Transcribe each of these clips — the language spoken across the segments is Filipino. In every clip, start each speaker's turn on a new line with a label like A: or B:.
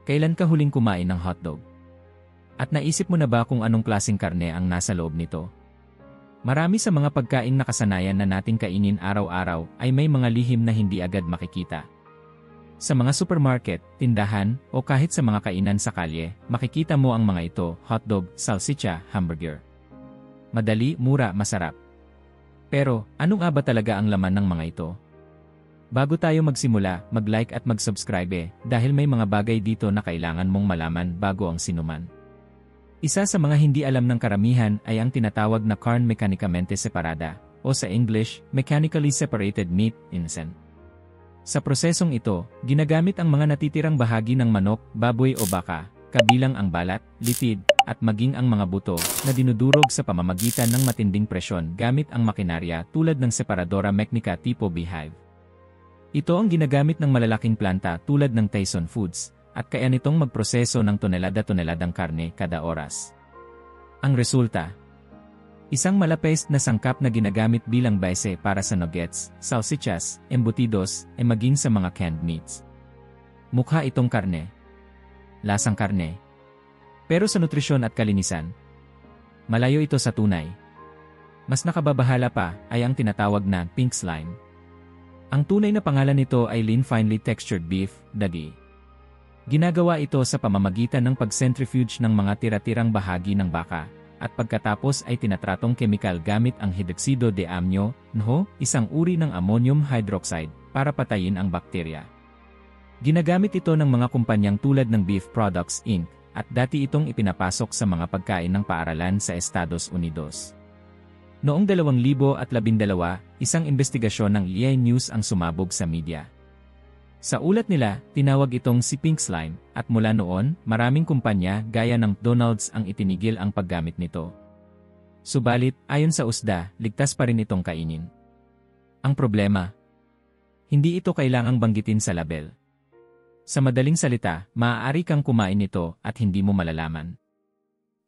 A: Kailan ka huling kumain ng hotdog? At naisip mo na ba kung anong klaseng karne ang nasa loob nito? Marami sa mga pagkain na kasanayan na nating kainin araw-araw ay may mga lihim na hindi agad makikita. Sa mga supermarket, tindahan, o kahit sa mga kainan sa kalye, makikita mo ang mga ito: hotdog, salsicha, hamburger. Madali, mura, masarap. Pero, ano nga ba talaga ang laman ng mga ito? Bago tayo magsimula, mag-like at mag-subscribe dahil may mga bagay dito na kailangan mong malaman bago ang sinuman. Isa sa mga hindi alam ng karamihan ay ang tinatawag na carne mecanicamente separada, o sa English, mechanically separated meat, IMSEM. Sa prosesong ito, ginagamit ang mga natitirang bahagi ng manok, baboy o baka, kabilang ang balat, litid, at maging ang mga buto, na dinudurog sa pamamagitan ng matinding presyon gamit ang makinarya tulad ng separadora mecánica tipo beehive. Ito ang ginagamit ng malalaking planta tulad ng Tyson Foods, at kaya nitong magproseso ng tonelada-toneladang karne kada oras. Ang resulta: isang malapis na sangkap na ginagamit bilang base para sa nuggets, salsichas, embutidos, e maging sa mga canned meats. Mukha itong karne. Lasang karne. Pero sa nutrisyon at kalinisan, malayo ito sa tunay. Mas nakababahala pa ay ang tinatawag na pink slime. Ang tunay na pangalan nito ay lean finely textured beef, DFB. Ginagawa ito sa pamamagitan ng pag-centrifuge ng mga tira-tirang bahagi ng baka, at pagkatapos ay tinatratong kemikal gamit ang hydroxido de amino, NHO, isang uri ng ammonium hydroxide, para patayin ang bakterya. Ginagamit ito ng mga kumpanyang tulad ng Beef Products Inc., at dati itong ipinapasok sa mga pagkain ng paaralan sa Estados Unidos. Noong 2012, isang investigasyon ng EA News ang sumabog sa media. Sa ulat nila, tinawag itong si pink slime, at mula noon, maraming kumpanya gaya ng McDonald's ang itinigil ang paggamit nito. Subalit, ayon sa USDA, ligtas pa rin itong kainin. Ang problema: hindi ito kailangang banggitin sa label. Sa madaling salita, maaari kang kumain nito at hindi mo malalaman.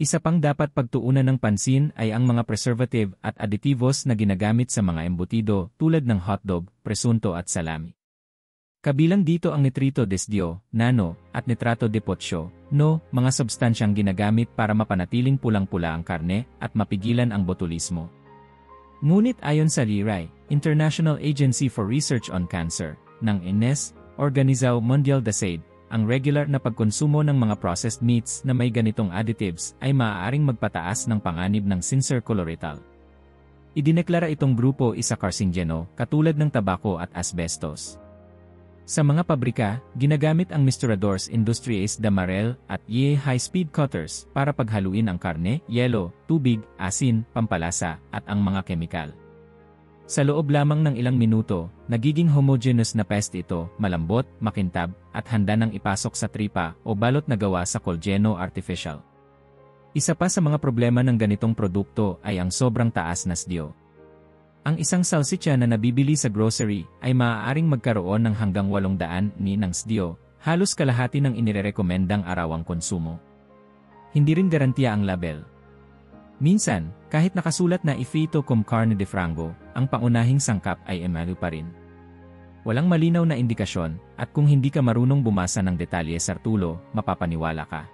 A: Isa pang dapat pagtuunan ng pansin ay ang mga preservative at aditivos na ginagamit sa mga embutido tulad ng hotdog, presunto at salami. Kabilang dito ang nitrito de sodio, nano, at nitrato de potasio, no, mga substansyang ginagamit para mapanatiling pulang-pula ang karne at mapigilan ang botulismo. Ngunit ayon sa LIRAI, International Agency for Research on Cancer, ng INES, Organização Mundial da Saúde, ang regular na pagkonsumo ng mga processed meats na may ganitong additives ay maaaring magpataas ng panganib ng cancer colorectal. Idineklara itong grupo isa carcinogeno, katulad ng tabako at asbestos. Sa mga pabrika, ginagamit ang Misturadores Industriais de Marel at YE high-speed cutters para paghaluin ang karne, yelo, tubig, asin, pampalasa, at ang mga kemikal. Sa loob lamang ng ilang minuto, nagiging homogeneous na paste ito, malambot, makintab, at handa nang ipasok sa tripa o balot na gawa sa collagen artificial. Isa pa sa mga problema ng ganitong produkto ay ang sobrang taas na sodio. Ang isang salsicha na nabibili sa grocery ay maaaring magkaroon ng hanggang 800 ni ng sodio, halos kalahati ng inirerekomendang arawang konsumo. Hindi rin garantiya ang label. Minsan, kahit nakasulat na "Ifito cum carne de frango", ang pangunahing sangkap ay emalu pa rin. Walang malinaw na indikasyon, at kung hindi ka marunong bumasa ng detalye sa tulo, mapapaniwala ka.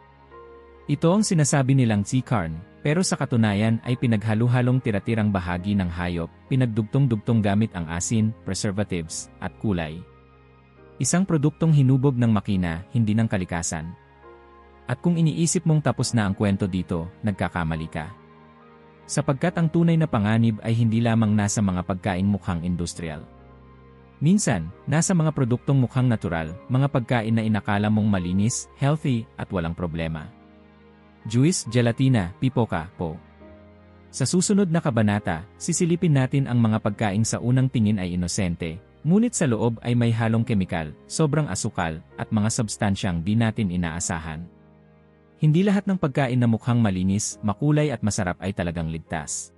A: Ito ang sinasabi nilang sea carne, pero sa katunayan ay pinaghalu-halong tira-tirang bahagi ng hayop, pinagdugtong-dugtong gamit ang asin, preservatives, at kulay. Isang produktong hinubog ng makina, hindi ng kalikasan. At kung iniisip mong tapos na ang kwento dito, nagkakamali ka. Sapagkat ang tunay na panganib ay hindi lamang nasa mga pagkain mukhang industrial. Minsan, nasa mga produktong mukhang natural, mga pagkain na inakala mong malinis, healthy, at walang problema. Juice, gelatina, pipoka, po. Sa susunod na kabanata, sisilipin natin ang mga pagkain sa unang tingin ay inosente, ngunit sa loob ay may halong kemikal, sobrang asukal, at mga substansyang di natin inaasahan. Hindi lahat ng pagkain na mukhang malinis, makulay at masarap ay talagang ligtas.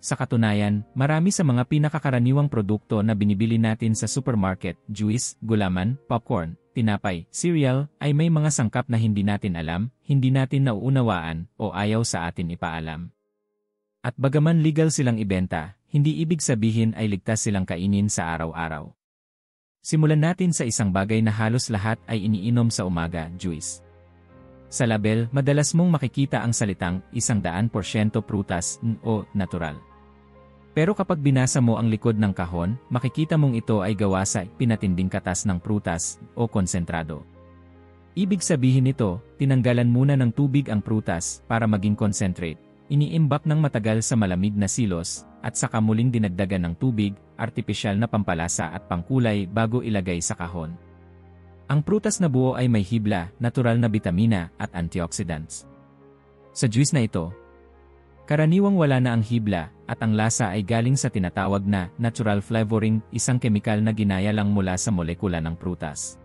A: Sa katunayan, marami sa mga pinakakaraniwang produkto na binibili natin sa supermarket, juice, gulaman, popcorn, tinapay, cereal, ay may mga sangkap na hindi natin alam, hindi natin nauunawaan, o ayaw sa atin ipaalam. At bagaman legal silang ibenta, hindi ibig sabihin ay ligtas silang kainin sa araw-araw. Simulan natin sa isang bagay na halos lahat ay iniinom sa umaga, juice. Sa label, madalas mong makikita ang salitang 100% prutas o natural. Pero kapag binasa mo ang likod ng kahon, makikita mong ito ay gawa sa pinatinding katas ng prutas o konsentrado. Ibig sabihin nito, tinanggalan muna ng tubig ang prutas para maging concentrate, iniimbak ng matagal sa malamig na silos, at saka muling dinagdagan ng tubig, artipisyal na pampalasa at pangkulay bago ilagay sa kahon. Ang prutas na buo ay may hibla, natural na bitamina, at antioxidants. Sa juice na ito, karaniwang wala na ang hibla, at ang lasa ay galing sa tinatawag na natural flavoring, isang kemikal na ginaya lang mula sa molekula ng prutas.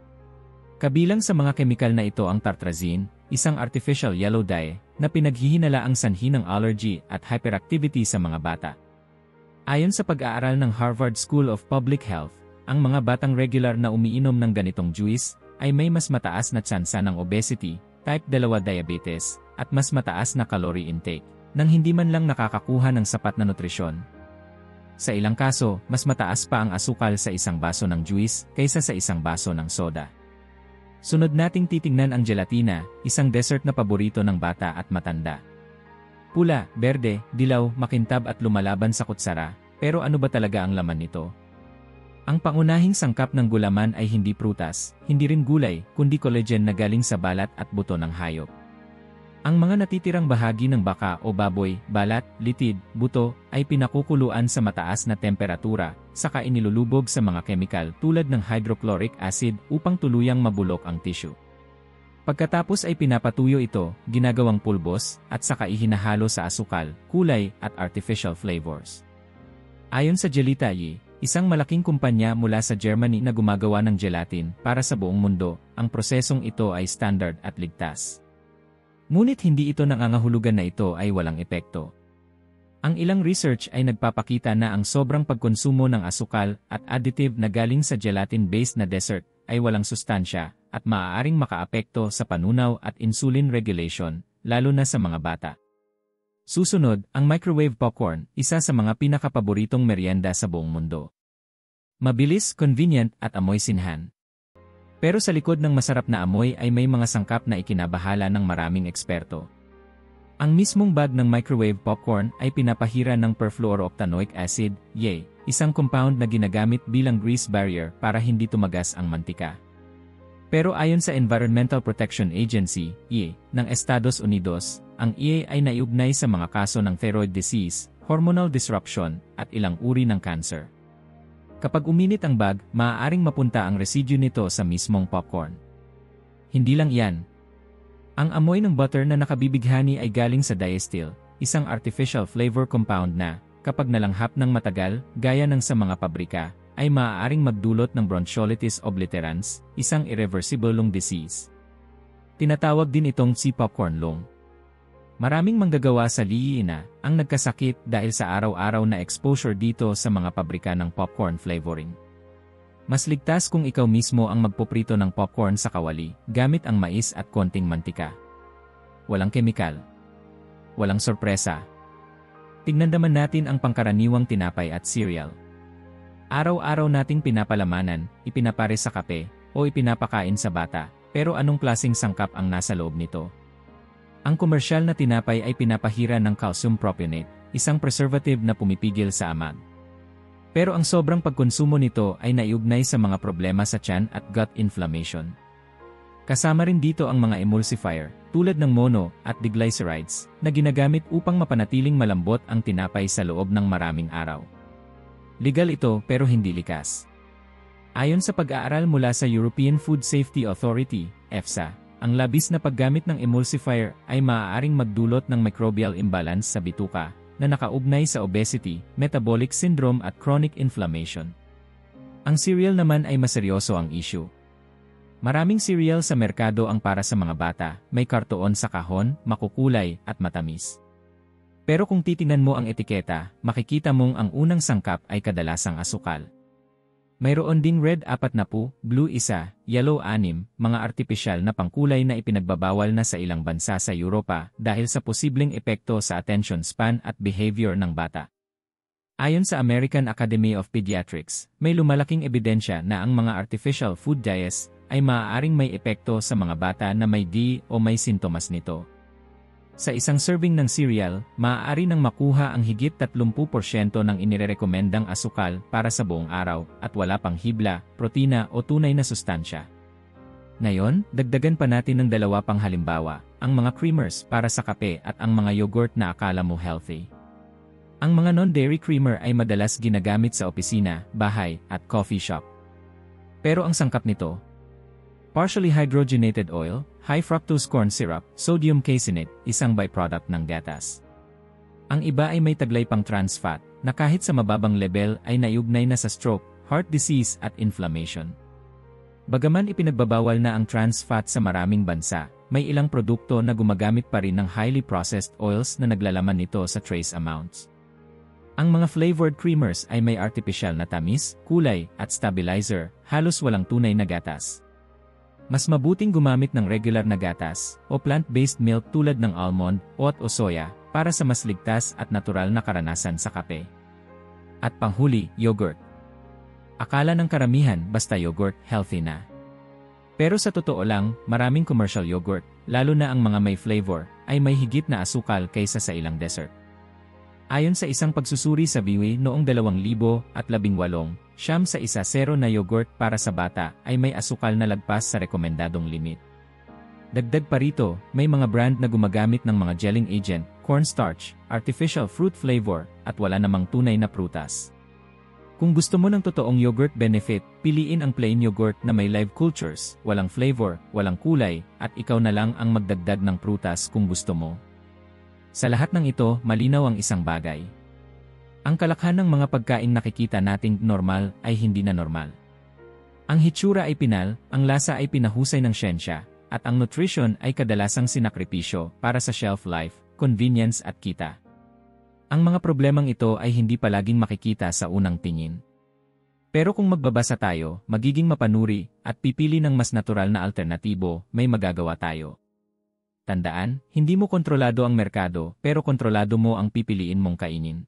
A: Kabilang sa mga kemikal na ito ang tartrazine, isang artificial yellow dye, na pinaghihinala ang sanhi ng allergy at hyperactivity sa mga bata. Ayon sa pag-aaral ng Harvard School of Public Health, ang mga batang regular na umiinom ng ganitong juice ay may mas mataas na tsansa ng obesity, type 2 diabetes, at mas mataas na calorie intake, nang hindi man lang nakakakuha ng sapat na nutrisyon. Sa ilang kaso, mas mataas pa ang asukal sa isang baso ng juice kaysa sa isang baso ng soda. Sunod nating titingnan ang gelatina, isang dessert na paborito ng bata at matanda. Pula, berde, dilaw, makintab at lumalaban sa kutsara, pero ano ba talaga ang laman nito? Ang pangunahing sangkap ng gulaman ay hindi prutas, hindi rin gulay, kundi collagen na galing sa balat at buto ng hayop. Ang mga natitirang bahagi ng baka o baboy, balat, litid, buto, ay pinakukuluan sa mataas na temperatura, saka inilulubog sa mga kemikal tulad ng hydrochloric acid upang tuluyang mabulok ang tissue. Pagkatapos ay pinapatuyo ito, ginagawang pulbos, at saka ihinahalo sa asukal, kulay, at artificial flavors. Ayon sa Gelitayi, isang malaking kumpanya mula sa Germany na gumagawa ng gelatin para sa buong mundo, ang prosesong ito ay standard at ligtas. Ngunit hindi ito nangangahulugan na ito ay walang epekto. Ang ilang research ay nagpapakita na ang sobrang pagkonsumo ng asukal at additive na galing sa gelatin-based na dessert ay walang sustansya at maaaring makaapekto sa panunaw at insulin regulation, lalo na sa mga bata. Susunod, ang microwave popcorn, isa sa mga pinakapaboritong merienda sa buong mundo. Mabilis, convenient at amoy sinhan. Pero sa likod ng masarap na amoy ay may mga sangkap na ikinabahala ng maraming eksperto. Ang mismong bag ng microwave popcorn ay pinapahira ng perfluorooctanoic acid, YAY, isang compound na ginagamit bilang grease barrier para hindi tumagas ang mantika. Pero ayon sa Environmental Protection Agency, EPA, ng Estados Unidos, ang EPA ay naiugnay sa mga kaso ng thyroid disease, hormonal disruption, at ilang uri ng cancer. Kapag uminit ang bag, maaaring mapunta ang residue nito sa mismong popcorn. Hindi lang iyan. Ang amoy ng butter na nakabibighani ay galing sa diacetyl, isang artificial flavor compound na, kapag nalanghap ng matagal, gaya ng sa mga pabrika, ay maaaring magdulot ng bronchiolitis obliterans, isang irreversible lung disease. Tinatawag din itong sea popcorn lung. Maraming manggagawa sa liina ang nagkasakit dahil sa araw-araw na exposure dito sa mga pabrika ng popcorn flavoring. Mas ligtas kung ikaw mismo ang magpoprito ng popcorn sa kawali gamit ang mais at konting mantika. Walang kemikal. Walang sorpresa. Tignan naman natin ang pangkaraniwang tinapay at cereal. Araw-araw nating pinapalamanan, ipinapare sa kape, o ipinapakain sa bata, pero anong klaseng sangkap ang nasa loob nito? Ang komersyal na tinapay ay pinapahira ng calcium propionate, isang preservative na pumipigil sa amag. Pero ang sobrang pagkonsumo nito ay naiugnay sa mga problema sa tiyan at gut inflammation. Kasama rin dito ang mga emulsifier, tulad ng mono at diglycerides, na ginagamit upang mapanatiling malambot ang tinapay sa loob ng maraming araw. Legal ito pero hindi likas. Ayon sa pag-aaral mula sa European Food Safety Authority, EFSA, ang labis na paggamit ng emulsifier ay maaaring magdulot ng microbial imbalance sa bituka na nakaugnay sa obesity, metabolic syndrome at chronic inflammation. Ang cereal naman ay maseryoso ang issue. Maraming cereal sa merkado ang para sa mga bata, may kartoon sa kahon, makukulay at matamis. Pero kung titingnan mo ang etiketa, makikita mong ang unang sangkap ay kadalasang asukal. Mayroon ding red 40, blue 1, yellow 6, mga artipisyal na pangkulay na ipinagbabawal na sa ilang bansa sa Europa dahil sa posibleng epekto sa attention span at behavior ng bata. Ayon sa American Academy of Pediatrics, may lumalaking ebidensya na ang mga artificial food dyes ay maaaring may epekto sa mga bata na may D o may sintomas nito. Sa isang serving ng cereal, maaari nang makuha ang higit 30% ng inirerekomendang asukal para sa buong araw at wala pang hibla, protina o tunay na sustansya. Ngayon, dagdagan pa natin ng dalawa pang halimbawa, ang mga creamers para sa kape at ang mga yogurt na akala mo healthy. Ang mga non-dairy creamer ay madalas ginagamit sa opisina, bahay, at coffee shop. Pero ang sangkap nito, partially hydrogenated oil, high fructose corn syrup, sodium caseinate, isang byproduct ng gatas. Ang iba ay may taglay pang trans fat, na kahit sa mababang level ay naiugnay na sa stroke, heart disease at inflammation. Bagaman ipinagbabawal na ang trans fat sa maraming bansa, may ilang produkto na gumagamit pa rin ng highly processed oils na naglalaman nito sa trace amounts. Ang mga flavored creamers ay may artificial na tamis, kulay, at stabilizer, halos walang tunay na gatas. Mas mabuting gumamit ng regular na gatas o plant-based milk tulad ng almond, oat o soya para sa mas ligtas at natural na karanasan sa kape. At panghuli, yogurt. Akala ng karamihan basta yogurt healthy na. Pero sa totoo lang, maraming commercial yogurt, lalo na ang mga may flavor, ay may higit na asukal kaysa sa ilang dessert. Ayon sa isang pagsusuri sa Biwi noong 2018, 9/10 na yogurt para sa bata ay may asukal na lagpas sa rekomendadong limit. Dagdag pa rito, may mga brand na gumagamit ng mga gelling agent, cornstarch, artificial fruit flavor, at wala namang tunay na prutas. Kung gusto mo ng totoong yogurt benefit, piliin ang plain yogurt na may live cultures, walang flavor, walang kulay, at ikaw na lang ang magdagdag ng prutas kung gusto mo. Sa lahat ng ito, malinaw ang isang bagay. Ang kalakhan ng mga pagkain nakikita nating normal ay hindi na normal. Ang hitsura ay pinal, ang lasa ay pinahusay ng siyensya, at ang nutrition ay kadalasang sinakripisyo para sa shelf life, convenience at kita. Ang mga problemang ito ay hindi palaging makikita sa unang tingin. Pero kung magbabasa tayo, magiging mapanuri, at pipili ng mas natural na alternatibo, may magagawa tayo. Tandaan, hindi mo kontrolado ang merkado, pero kontrolado mo ang pipiliin mong kainin.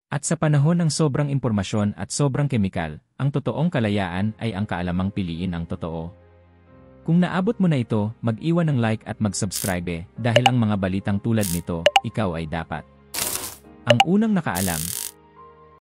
A: At sa panahon ng sobrang impormasyon at sobrang kemikal, ang totoong kalayaan ay ang kaalamang piliin ang totoo. Kung naabot mo na ito, mag-iwan ng like at mag-subscribe dahil ang mga balitang tulad nito, ikaw ay dapat. Ang unang nakaalam.